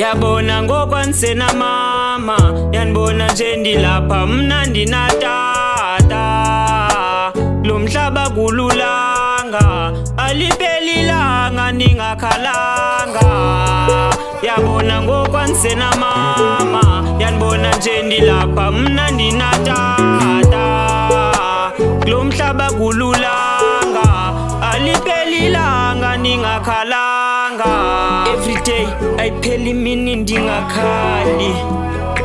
Yabona ngokwansena mama, yanibona nje ndilapha mna ndinatata. Lo mhlaba kululanga, aliphelilanga ningakhalanga. Yabona ngokwansena mama, yanibona nje ndilapha mna ndinatata. Lo mhlaba kululanga, aliphelilanga ningakhalanga. Everyday ayipheli mini ndingakhali,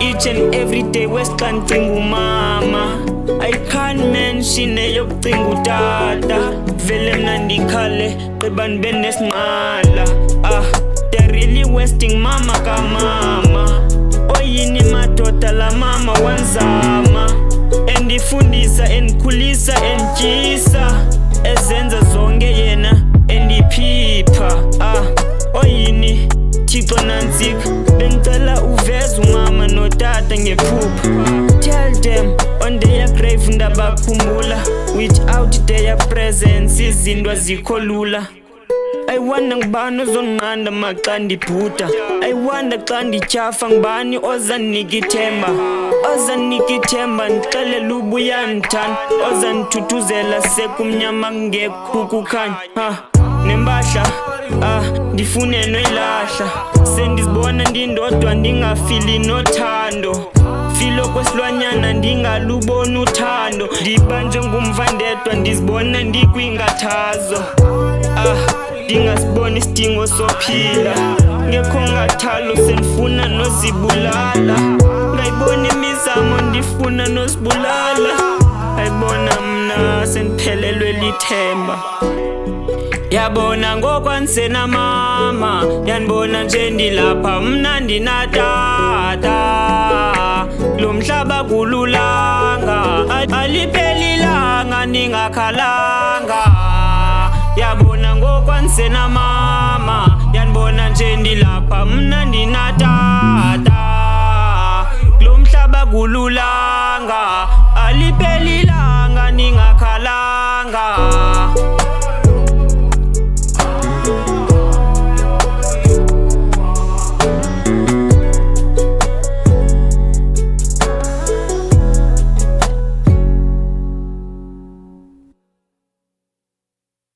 each and every day wesxa ndicinga umama. I can't mention eyokucinga utata, vele mna ndikhale gqiba ndibe nesinqala. They're really wasting mama kamama. Oyini madoda la mama wanzama, endifundisa endikhulisa endityisa, ezenza zonke yena endiphipha. Oyini Thixo nantsika, bengicela uveze umama notata ngephupha. Tell them on their grave ndabakhumbula, without their presence izinto azikho lula. I wonder ngubani ozonqanda maxa ndibhuda, I wonder xa ndityhafa ngubani ozanika ithemba. Ozanika ithemba ndixelela ubuya ndithanda, ozandithuthuzela sekumnyama kungekho kukhanya. Nempahla ndifune noyilahla, sendizibona ndindodwa ndingafili nothando. Filo kwesilwanyana ndingaluboni uthando, ndiba njengumvandedwa ndizibona ndikwingathazo. Ndingasiboni isidingo sophila, ngekho ngathalo sendifuna nozibulala. Ngayibona imizamo ndifuna nozibulala, ayibona mna sendiphelelwe lithemba. Yabona ngokwansena mama, yanibona nje ndilapha mna ndinatata. Lo mhlaba kululanga, aliphelilanga ningakhalanga. Yabona ngokwansena mama, yanibona nje ndilapha mna ndinatata.